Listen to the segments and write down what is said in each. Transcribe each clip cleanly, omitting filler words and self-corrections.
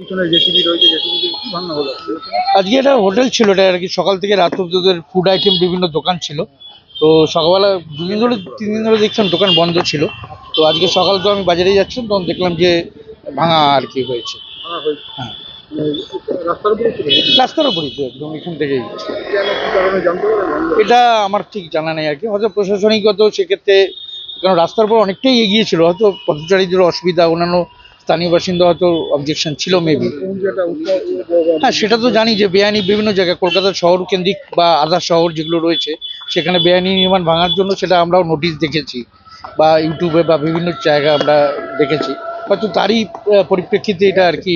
পিছনে জেসিবি রয়েছে, জেসিবিতে কি ভাঙা হলো? আজকে এটা হোটেল ছিল, এটা আর কি সকাল থেকে রাত অব্দি ওদের ফুড আইটেম বিভিন্ন দোকান ছিল। তো সকালবেলা 3 দিন ধরে দেখছিলাম দোকান বন্ধ ছিল। তো আজকে সকাল তো আমি বাজারে যাচ্ছিলাম, তখন দেখলাম যে ভাঙা আর কি হয়েছে। ভাঙা হয়েছে? হ্যাঁ, রাস্তার উপরে ছিল? রাস্তার উপরই তো, একদম এখান থেকেই। কেন, কি কারণে জানতে পারলেন? এটা আমার ঠিক জানা নেই আর কি, হয়তো প্রশাসনিকগত সেক্ষেত্রে, কারণ রাস্তার উপর অনেকটাই এগিয়ে ছিল, হয়তো পথচারীদের অসুবিধা, অন্যান্য স্থানীয় বাসিন্দা হয়তো অবজেকশন ছিল মেবি। হ্যাঁ, সেটা তো জানি যে বেআইনি বিভিন্ন জায়গায় কলকাতার শহর কেন্দ্রিক বা আদার শহর যেগুলো রয়েছে সেখানে বেআইনি নির্মাণ ভাঙার জন্য সেটা আমরাও নোটিশ দেখেছি, বা ইউটিউবে বা বিভিন্ন জায়গায় আমরা দেখেছি, হয়তো তারই পরিপ্রেক্ষিতে এটা আর কি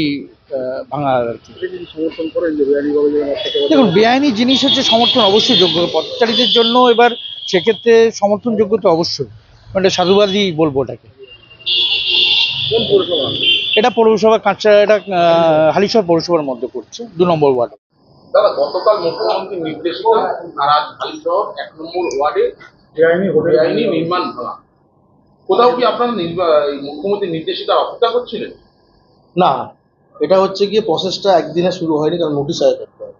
ভাঙার আর কি। সমর্থন করেন যে বেআইনিভাবে যেন দেখুন, বেআইনি জিনিস হচ্ছে সমর্থন অবশ্যই যোগ্য, পথচারীদের জন্য এবার সেক্ষেত্রে সমর্থনযোগ্য তো অবশ্যই, মানে সাধুবাদই বলবো এটাকে। কোন পৌরসভা? এটা পৌরসভা কাঁচা, এটা হালিশহর পৌরসভার মধ্যে পড়ছে, 2 নম্বর ওয়ার্ড। দাদা, গতকাল মুখ্যমন্ত্রীর নির্দেশিকা আর আজ হালিশহর 1 নম্বর ওয়ার্ডে বেআইনি নির্মাণ ভাঙা। কোথাও কি আপনারা মুখ্যমন্ত্রীর নির্দেশিকার অপেক্ষা করছিলেন? না, এটা হচ্ছে গিয়ে প্রসেসটা একদিনে শুরু হয়নি, কারণ নোটিশ আগে করতে হয়।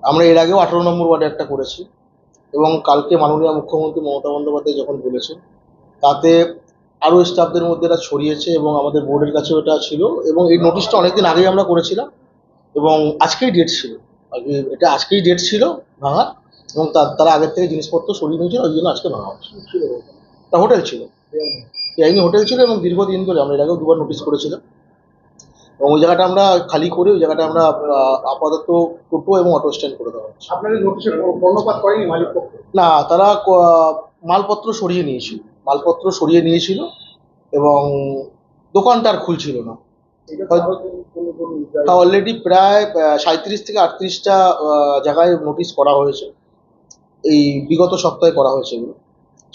আমরা এর আগেও 18 নম্বর ওয়ার্ডে একটা করেছি, এবং কালকে মাননীয় মুখ্যমন্ত্রী মমতা বন্দ্যোপাধ্যায় যখন বলেছেন তাতে আরও স্টাফদের মধ্যে এটা ছড়িয়েছে, এবং আমাদের বোর্ডের কাছেও এটা ছিল, এবং এই নোটিশটা অনেকদিন আগেই আমরা করেছিলাম, এবং আজকেই ডেট ছিল, আজকেই ডেট ছিল ভাঙা, এবং তারা আগের থেকে জিনিসপত্র সরিয়ে নিয়েছিল, ওই জন্য আজকে ভাঙা হচ্ছে। তা হোটেল ছিল, বেআইনি হোটেল ছিল, এবং দীর্ঘদিন ধরে আমরা এর আগেও 2বার নোটিশ করেছিলাম, এবং ওই জায়গাটা আমরা খালি করে ওই জায়গাটা আমরা আপাতত টোটো এবং অটো স্ট্যান্ড করে দেওয়া হচ্ছে। আপনাদের নোটিশে কর্ণপাত করেনি মালিক পক্ষ? না, তারা মালপত্র সরিয়ে নিয়েছিল এবং দোকানটা আর খুলছিল না। অলরেডি প্রায় 37 থেকে 38টা জায়গায় নোটিশ করা হয়েছে, এই বিগত সপ্তাহে করা হয়েছে, এগুলো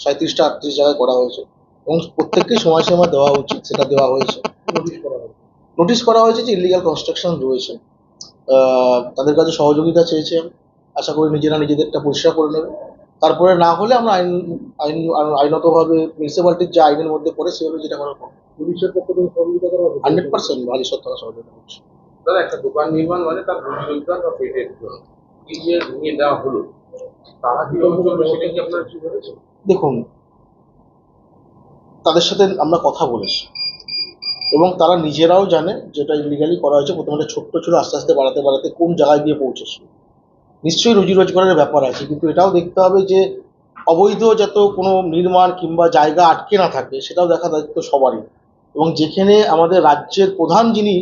37টা 38 জায়গায় করা হয়েছে, এবং প্রত্যেককেই সময়সীমা দেওয়া উচিত, সেটা দেওয়া হয়েছে। নোটিশ করা হয়েছে যে ইলিগাল কনস্ট্রাকশন রয়েছে, তাদের কাছে সহযোগিতা চেয়েছে, আশা করি নিজেরা নিজেদেরটা পরিষ্কার করে নেবে। তারপরে না হলে আমরা আইনতভাবে মিউনিসিপ্যালিটির যে আইনের মধ্যে পড়ে সেভাবে যেটা করার পুলিশের পক্ষ থেকে সহযোগিতা করা হবে 100% হালিশহর থানা সহযোগিতা করছে। দাদা, একটা দোকান নির্মাণ মানে তার রোজগার বা পেটের জন্য এই যে নিয়ে দেওয়া হলো, তারা কি সেটা কি আপনারা কি বলেছেন? দেখুন, তাদের সাথে আমরা কথা বলেছি, এবং তারা নিজেরাও জানে যেটা ইলিগালি করা হয়েছে। প্রথমে ছোট্ট ছিল, আস্তে আস্তে বাড়াতে বাড়াতে কোন জায়গায় গিয়ে পৌঁছেছে। নিশ্চয়ই রুজি রোজগারের ব্যাপার আছে, কিন্তু এটাও দেখতে হবে যে অবৈধ যাতে কোনো নির্মাণ কিংবা জায়গা আটকে না থাকে, সেটাও দেখা দায়িত্ব সবারই। এবং যেখানে আমাদের রাজ্যের প্রধান যিনি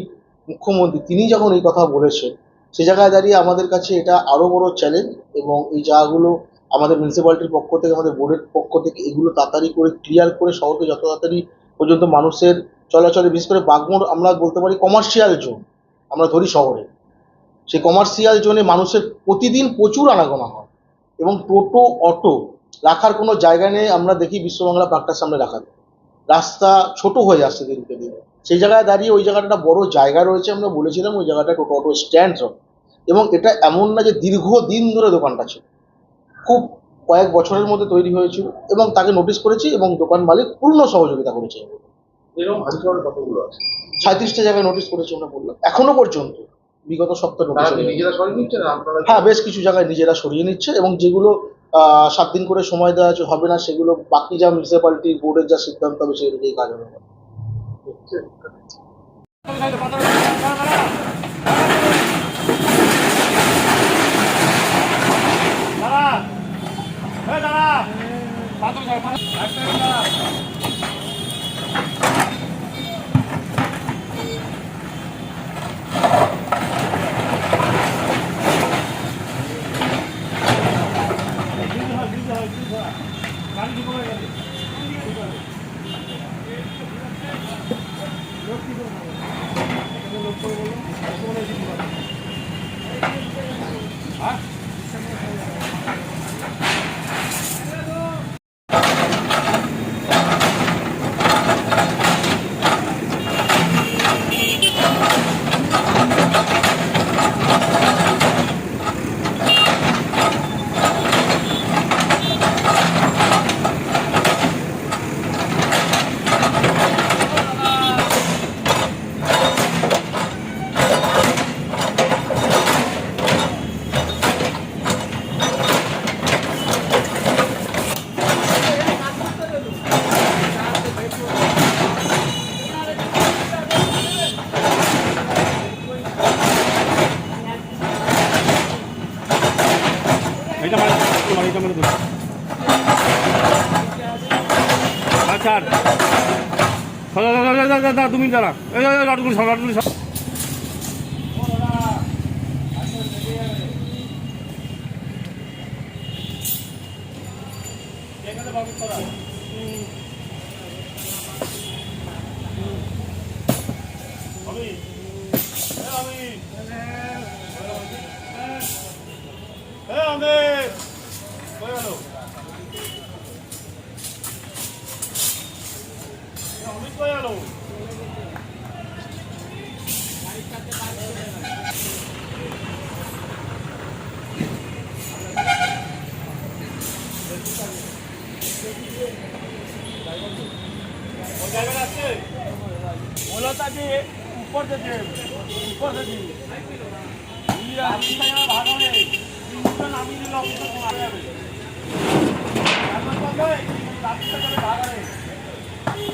মুখ্যমন্ত্রী, তিনি যখন এই কথা বলেছেন, সে জায়গায় দাঁড়িয়ে আমাদের কাছে এটা আরও বড় চ্যালেঞ্জ, এবং এই জায়গাগুলো আমাদের মিউনিসিপ্যালিটির পক্ষ থেকে, আমাদের বোর্ডের পক্ষ থেকে এগুলো তাড়াতাড়ি করে ক্লিয়ার করে শহরকে যত তাড়াতাড়ি পর্যন্ত মানুষের চলাচলে, বিশেষ করে বাগমোড় আমরা বলতে পারি কমার্শিয়াল জোন আমরা ধরি শহরে, সেই কমার্শিয়াল জোনে মানুষের প্রতিদিন প্রচুর আনাগোনা হয়, এবং টোটো অটো রাখার কোনো জায়গা নেই। আমরা দেখি বিশ্ববাংলা পার্কটার সামনে রাখা যায়, রাস্তা ছোট হয়ে আসছে দিনকে দিন। সেই জায়গায় দাঁড়িয়ে ওই জায়গাটা বড় জায়গা রয়েছে, আমরা বলেছিলাম ওই জায়গাটা টোটো অটো স্ট্যান্ড হবে, এবং এটা এমন না যে দীর্ঘদিন ধরে দোকানটা ছিল, খুব কয়েক বছরের মধ্যে তৈরি হয়েছিল, এবং তাকে নোটিশ করেছি, এবং দোকান মালিক পূর্ণ সহযোগিতা করেছে। এরকম হালিশহরের কতগুলো আছে? 37টা জায়গায় নোটিশ করেছি আমরা, বললাম এখনো পর্যন্ত বিগত সপ্তাহে নোটিশ। নিজেরা সরিয়ে নিচ্ছেন আপনারা? হ্যাঁ, বেশ কিছু জায়গায় নিজেরা সরিয়ে নিচ্ছে, এবং যেগুলো 7 দিন করে সময় দেওয়া হবে না, সেগুলো বাকি যা মিউনিসিপ্যালিটি বোর্ডের যা সিদ্ধান্ত হবে সেই অনুযায়ী কাজ হবে। চার তুমি দাঁড়া লাটগুলি সব লাটগুলি সব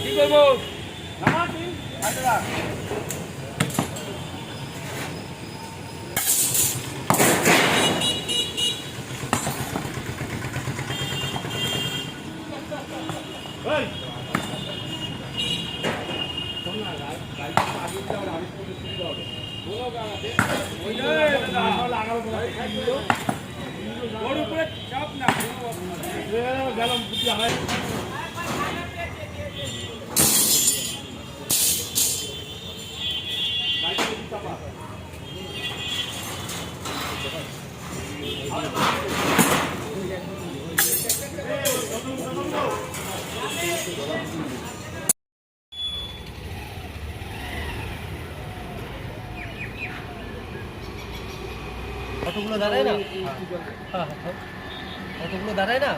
কি করবো অটোগুলো দাঁড়ায় না অটোগুলো দাঁড়ায় না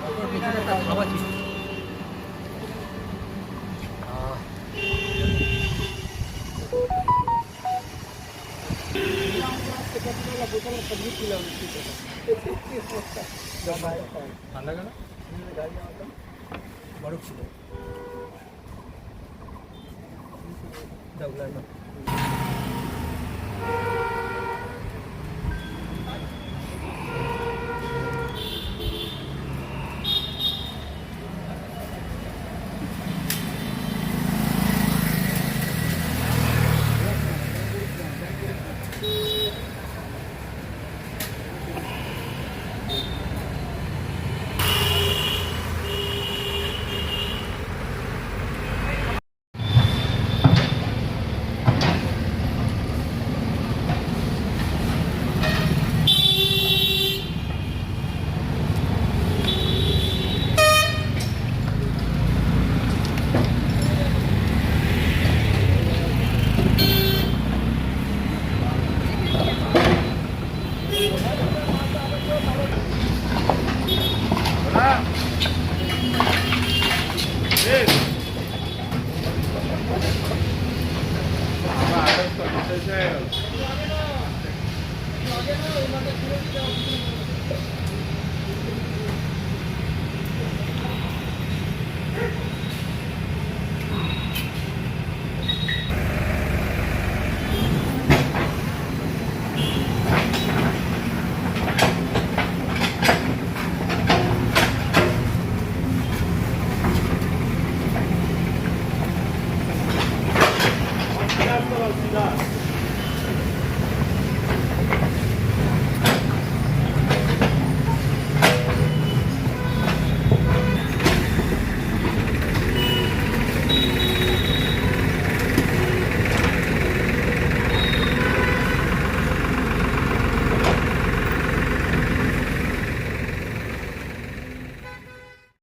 অটোর পিছনে একটা ধাবা ছিল বরফ ছিল Hey!